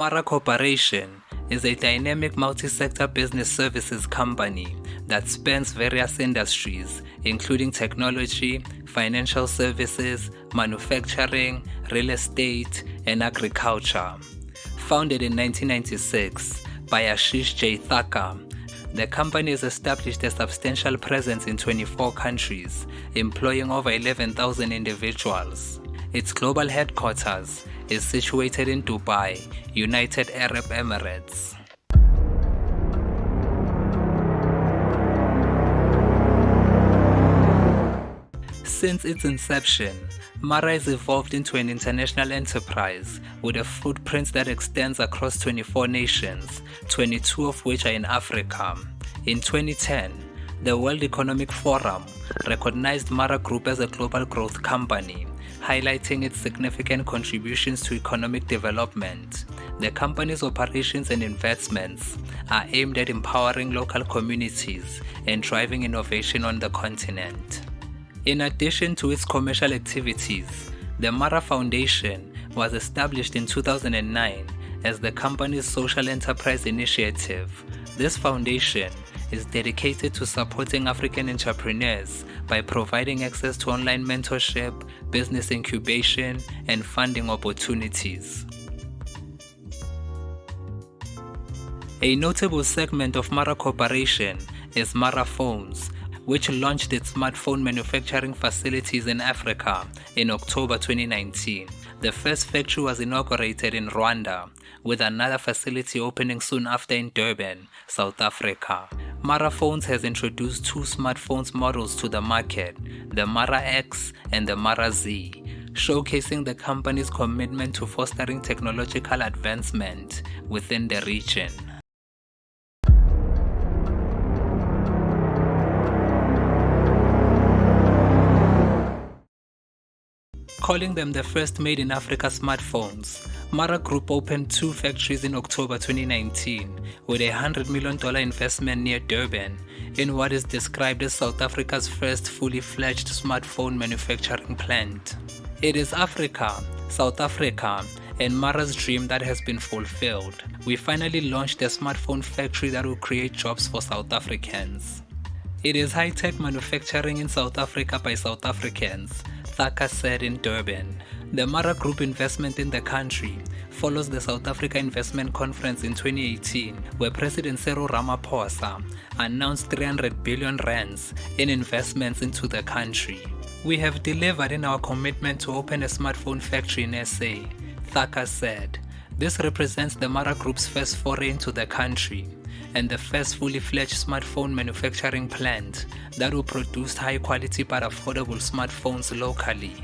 Mara Corporation is a dynamic multi-sector business services company that spans various industries, including technology, financial services, manufacturing, real estate, and agriculture. Founded in 1996 by Ashish J. Thakkar, the company has established a substantial presence in 24 countries, employing over 11,000 individuals. Its global headquarters is situated in Dubai, United Arab Emirates. Since its inception, Mara has evolved into an international enterprise with a footprint that extends across 24 nations, 22 of which are in Africa. In 2010, the World Economic Forum recognized Mara Group as a global growth company, highlighting its significant contributions to economic development. The company's operations and investments are aimed at empowering local communities and driving innovation on the continent. In addition to its commercial activities, the Mara Foundation was established in 2009 as the company's social enterprise initiative. This foundation is dedicated to supporting African entrepreneurs by providing access to online mentorship, business incubation, and funding opportunities. A notable segment of Mara Corporation is Mara Phones, which launched its smartphone manufacturing facilities in Africa in October 2019. The first factory was inaugurated in Rwanda, with another facility opening soon after in Durban, South Africa. Mara Phones has introduced two smartphones models to the market, the Mara X and the Mara Z, showcasing the company's commitment to fostering technological advancement within the region. Calling them the first made-in-Africa smartphones, Mara Group opened two factories in October 2019 with a $100 million investment near Durban in what is described as South Africa's first fully fledged smartphone manufacturing plant. It is Africa, South Africa, and Mara's dream that has been fulfilled. We finally launched a smartphone factory that will create jobs for South Africans. It is high-tech manufacturing in South Africa by South Africans, Thakkar said in Durban. The Mara Group investment in the country follows the South Africa Investment Conference in 2018, where President Cyril Ramaphosa announced 300 billion rands in investments into the country. We have delivered in our commitment to open a smartphone factory in SA, Thakkar said. This represents the Mara Group's first foray into the country and the first fully fledged smartphone manufacturing plant that will produce high-quality but affordable smartphones locally.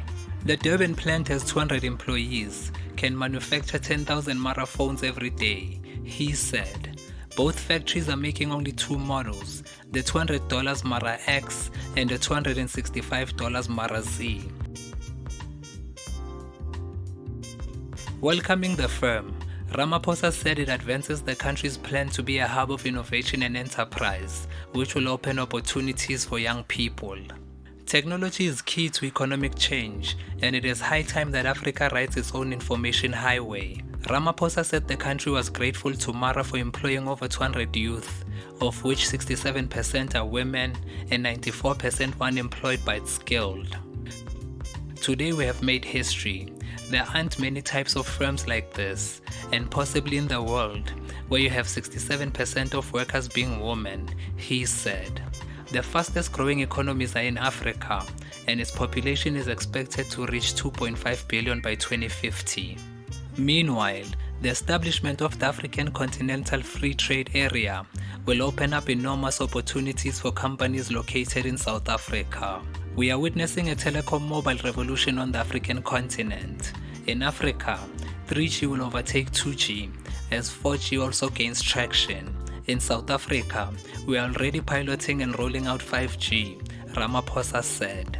The Durban plant has 200 employees, can manufacture 10,000 Mara phones every day, he said. Both factories are making only two models, the $200 Mara X and the $265 Mara Z. Welcoming the firm, Ramaphosa said it advances the country's plan to be a hub of innovation and enterprise, which will open opportunities for young people. Technology is key to economic change, and it is high time that Africa writes its own information highway. Ramaphosa said the country was grateful to Mara for employing over 200 youth, of which 67% are women and 94% were unemployed but skilled. Today we have made history. There aren't many types of firms like this, and possibly in the world, where you have 67% of workers being women, he said. The fastest growing economies are in Africa, and its population is expected to reach 2.5 billion by 2050. Meanwhile, the establishment of the African Continental Free Trade Area will open up enormous opportunities for companies located in South Africa. We are witnessing a telecom mobile revolution on the African continent. In Africa, 3G will overtake 2G as 4G also gains traction. In South Africa, we are already piloting and rolling out 5G, Ramaphosa said.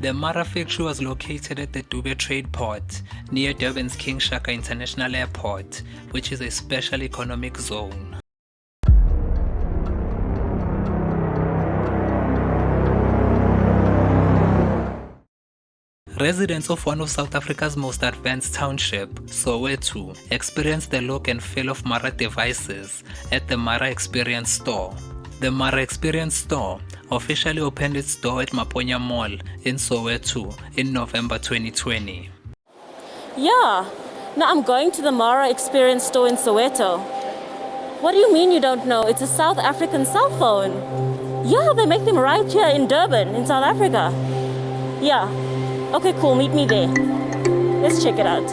The Mara factory was located at the Dube Trade Port near Durban's King Shaka International Airport, which is a special economic zone. Residents of one of South Africa's most advanced township, Soweto, experienced the look and feel of Mara devices at the Mara Experience Store. The Mara Experience Store officially opened its door at Maponya Mall in Soweto in November 2020. Yeah, now I'm going to the Mara Experience Store in Soweto. What do you mean you don't know? It's a South African cell phone. Yeah, they make them right here in Durban, in South Africa. Yeah. Okay, cool, meet me there. Let's check it out.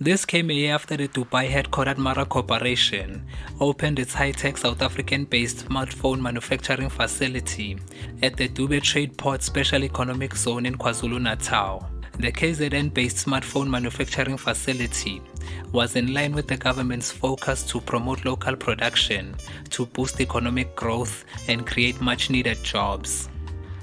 This came a year after the Dubai headquartered Mara Corporation opened its high-tech South African-based smartphone manufacturing facility at the Dubai Trade Port Special Economic Zone in KwaZulu-Natal. The KZN-based smartphone manufacturing facility was in line with the government's focus to promote local production, to boost economic growth and create much-needed jobs.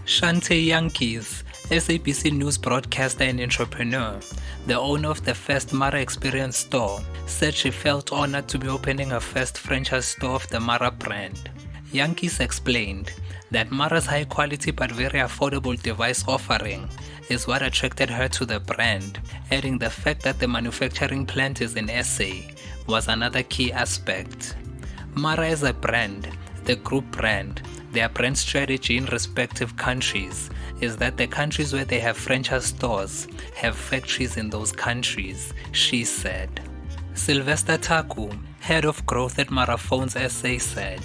Shante Yankees, SABC News broadcaster and entrepreneur, the owner of the first Mara Experience Store, said she felt honored to be opening her first franchise store of the Mara brand. Yankees explained that Mara's high-quality but very affordable device offering is what attracted her to the brand, adding the fact that the manufacturing plant is in SA was another key aspect. Mara as a brand, the group brand, their brand strategy in respective countries is that the countries where they have franchise stores have factories in those countries, she said. Sylvester Taku, head of growth at Mara Phones SA, said,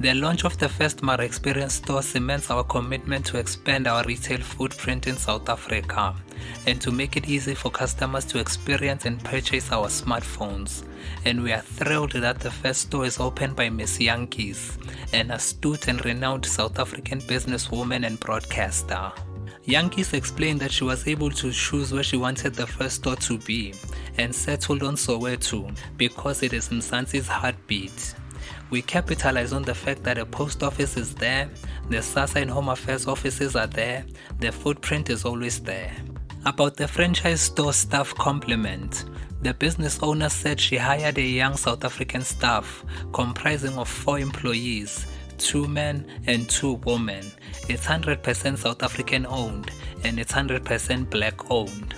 "The launch of the first Mara Experience Store cements our commitment to expand our retail footprint in South Africa and to make it easy for customers to experience and purchase our smartphones. And we are thrilled that the first store is opened by Miss Yankees, an astute and renowned South African businesswoman and broadcaster." Yankees explained that she was able to choose where she wanted the first store to be and settled on Soweto because it is Mzansi's heartbeat. "We capitalize on the fact that a post office is there, the SASSA and Home Affairs offices are there, the footprint is always there." About the franchise store staff complement, the business owner said she hired a young South African staff comprising of 4 employees, 2 men and 2 women. It's 100% South African owned and it's 100% black owned.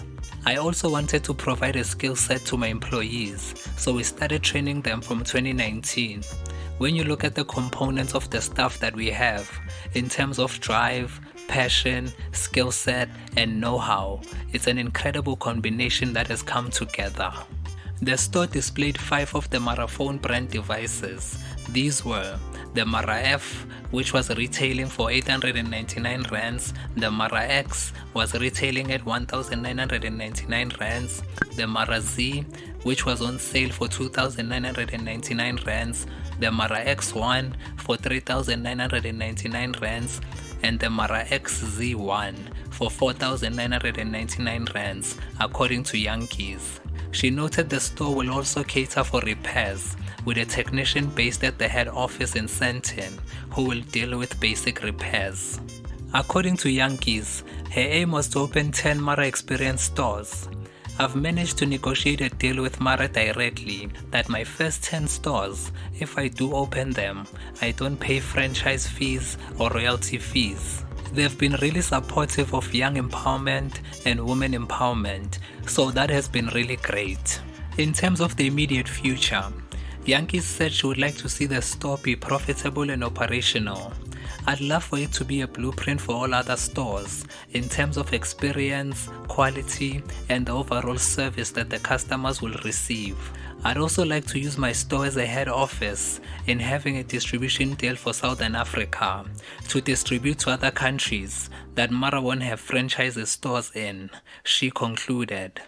"I also wanted to provide a skill set to my employees, so we started training them from 2019. When you look at the components of the staff that we have, in terms of drive, passion, skill set, and know-how, it's an incredible combination that has come together." The store displayed 5 of the Mara phone brand devices. These were the Mara F, which was retailing for 899 rands, the Mara X was retailing at 1,999 rands, the Mara Z, which was on sale for 2,999 rands, the Mara X1 for 3,999 rands, and the Mara XZ1 for 4,999 rands, according to Yankees. She noted the store will also cater for repairs, with a technician based at the head office in Sandton who will deal with basic repairs. According to Yankees, her aim was to open 10 Mara Experience stores. "I've managed to negotiate a deal with Mara directly that my first 10 stores, if I do open them, I don't pay franchise fees or royalty fees. They've been really supportive of young empowerment and women empowerment, so that has been really great." In terms of the immediate future, Yankees said she would like to see the store be profitable and operational. "I'd love for it to be a blueprint for all other stores in terms of experience, quality, and the overall service that the customers will receive. I'd also like to use my store as a head office in having a distribution deal for Southern Africa to distribute to other countries that Mara won't have franchise stores in," she concluded.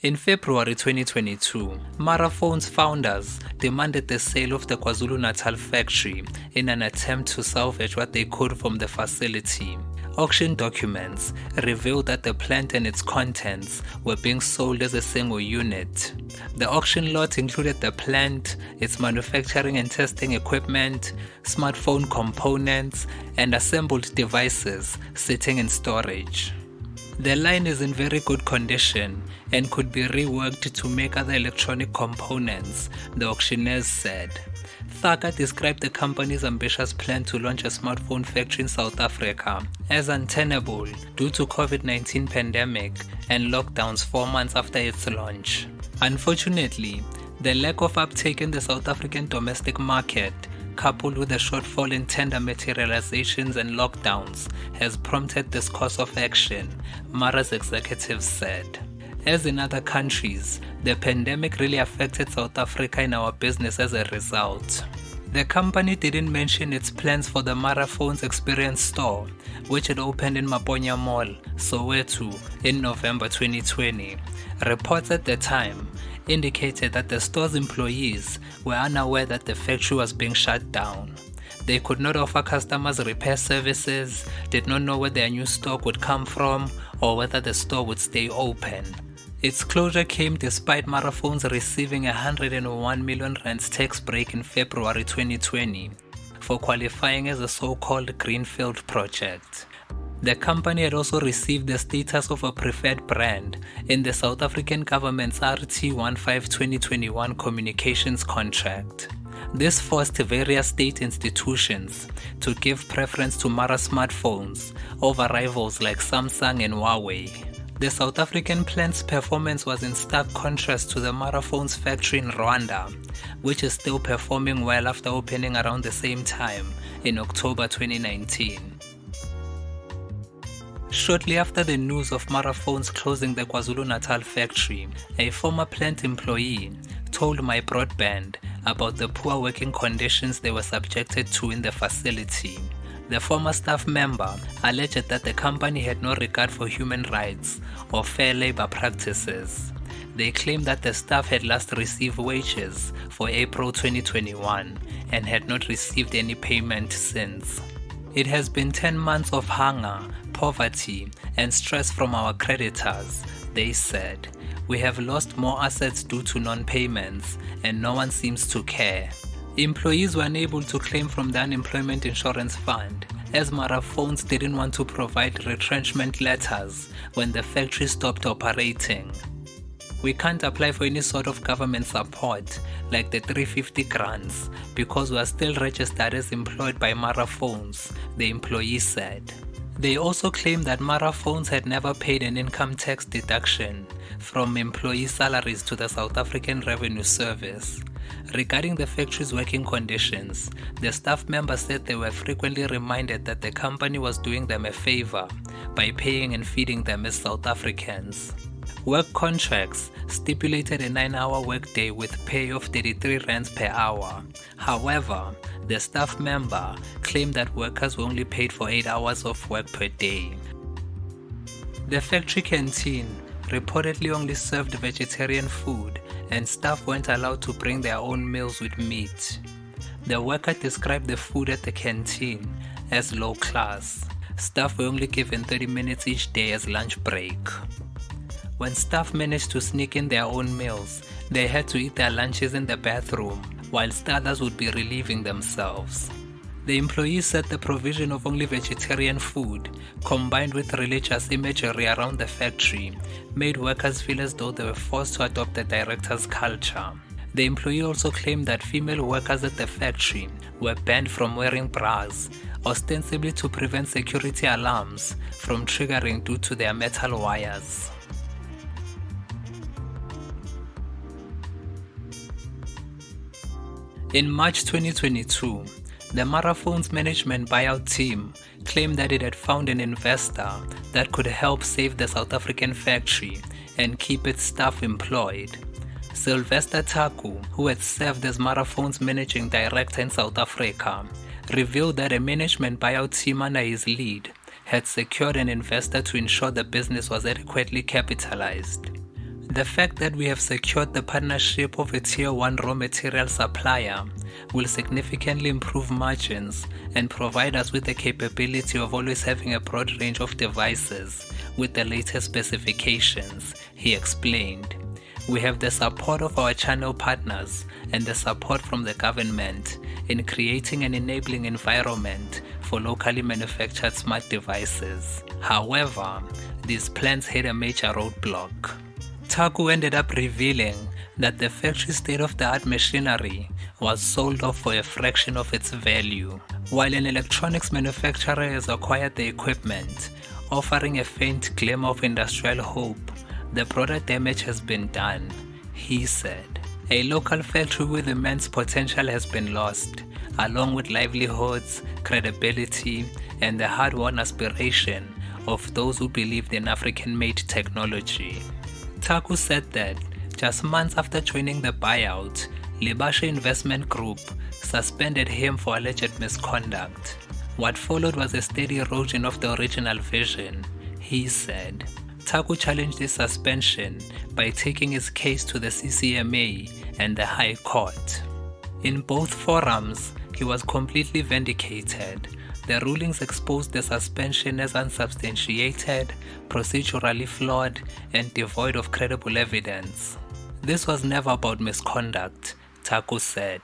In February 2022, Mara Phone's founders demanded the sale of the KwaZulu-Natal factory in an attempt to salvage what they could from the facility. Auction documents revealed that the plant and its contents were being sold as a single unit. The auction lot included the plant, its manufacturing and testing equipment, smartphone components, and assembled devices sitting in storage. The line is in very good condition and could be reworked to make other electronic components, the auctioneers said. Thaka described the company's ambitious plan to launch a smartphone factory in South Africa as untenable due to COVID-19 pandemic and lockdowns 4 months after its launch. Unfortunately, the lack of uptake in the South African domestic market, coupled with a shortfall in tender materializations and lockdowns, has prompted this course of action, Mara's executives said. As in other countries, the pandemic really affected South Africa in our business as a result. The company didn't mention its plans for the Mara Phones Experience store, which had opened in Maponya Mall, Soweto, in November 2020. Reports at the time indicated that the store's employees were unaware that the factory was being shut down. They could not offer customers repair services, did not know where their new stock would come from, or whether the store would stay open. Its closure came despite Mara Phones receiving a 101 million rand tax break in February 2020 for qualifying as a so-called greenfield project. The company had also received the status of a preferred brand in the South African government's R1.5B 2021 communications contract. This forced various state institutions to give preference to Mara smartphones over rivals like Samsung and Huawei. The South African plant's performance was in stark contrast to the Mara Phones factory in Rwanda, which is still performing well after opening around the same time in October 2019. Shortly after the news of Mara Phones closing the KwaZulu-Natal factory, a former plant employee told My Broadband about the poor working conditions they were subjected to in the facility. The former staff member alleged that the company had no regard for human rights or fair labor practices. They claimed that the staff had last received wages for April 2021 and had not received any payment since. It has been 10 months of hunger, poverty, and stress from our creditors, they said. We have lost more assets due to non-payments, and no one seems to care. Employees were unable to claim from the Unemployment Insurance Fund, as Mara Phones didn't want to provide retrenchment letters when the factory stopped operating. We can't apply for any sort of government support, like the 350 grants, because we are still registered as employed by Mara Phones, the employee said. They also claimed that Mara Phones had never paid an income tax deduction from employee salaries to the South African Revenue Service. Regarding the factory's working conditions, the staff members said they were frequently reminded that the company was doing them a favor by paying and feeding them as South Africans. Work contracts stipulated a 9-hour workday with pay of 33 rands per hour. However, the staff member claimed that workers were only paid for 8 hours of work per day. The factory canteen reportedly only served vegetarian food, and staff weren't allowed to bring their own meals with meat. The worker described the food at the canteen as low class. Staff were only given 30 minutes each day as lunch break. When staff managed to sneak in their own meals, they had to eat their lunches in the bathroom, whilst others would be relieving themselves. The employees said the provision of only vegetarian food, combined with religious imagery around the factory, made workers feel as though they were forced to adopt the director's culture. The employee also claimed that female workers at the factory were banned from wearing bras, ostensibly to prevent security alarms from triggering due to their metal wires. In March 2022, the Mara Phones management buyout team claimed that it had found an investor that could help save the South African factory and keep its staff employed. Sylvester Taku, who had served as Mara Phones managing director in South Africa, revealed that a management buyout team under his lead had secured an investor to ensure the business was adequately capitalized. The fact that we have secured the partnership of a Tier 1 raw material supplier will significantly improve margins and provide us with the capability of always having a broad range of devices with the latest specifications, he explained. We have the support of our channel partners and the support from the government in creating an enabling environment for locally manufactured smart devices. However, these plans hit a major roadblock. Taku ended up revealing that the factory state-of-the-art machinery was sold off for a fraction of its value, while an electronics manufacturer has acquired the equipment, offering a faint glimmer of industrial hope. The broader damage has been done, he said. A local factory with immense potential has been lost, along with livelihoods, credibility, and the hard-won aspiration of those who believed in African-made technology. Taku said that just months after joining the buyout, Libashe Investment Group suspended him for alleged misconduct. What followed was a steady erosion of the original vision, he said. Taku challenged his suspension by taking his case to the CCMA and the High Court. In both forums, he was completely vindicated. The rulings exposed the suspension as unsubstantiated, procedurally flawed, and devoid of credible evidence. This was never about misconduct, Taku said.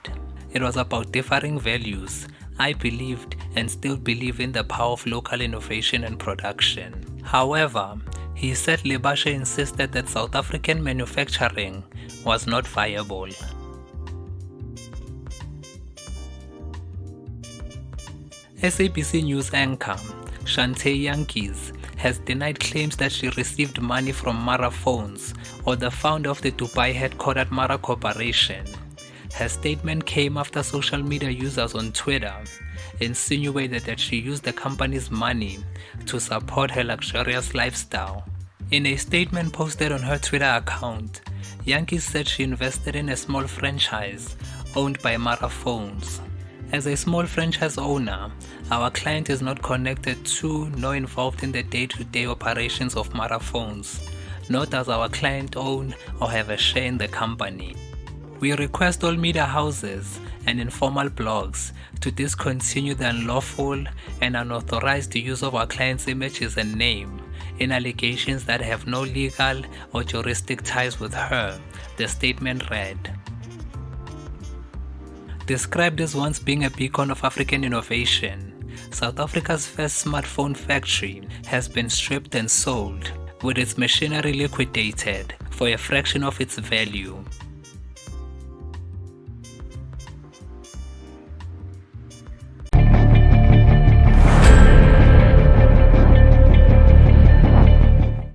It was about differing values. I believed and still believe in the power of local innovation and production. However, he said Libashe insisted that South African manufacturing was not viable. SABC News anchor Shantae Yankees has denied claims that she received money from Mara Phones or the founder of the Dubai-headquartered Mara Corporation. Her statement came after social media users on Twitter insinuated that she used the company's money to support her luxurious lifestyle. In a statement posted on her Twitter account, Yankees said she invested in a small franchise owned by Mara Phones. As a small franchise owner, our client is not connected to nor involved in the day-to-day operations of Mara Phones, nor does our client own or have a share in the company. We request all media houses and informal blogs to discontinue the unlawful and unauthorized use of our client's images and name in allegations that have no legal or juristic ties with her, the statement read. Described as once being a beacon of African innovation, South Africa's first smartphone factory has been stripped and sold, with its machinery liquidated for a fraction of its value.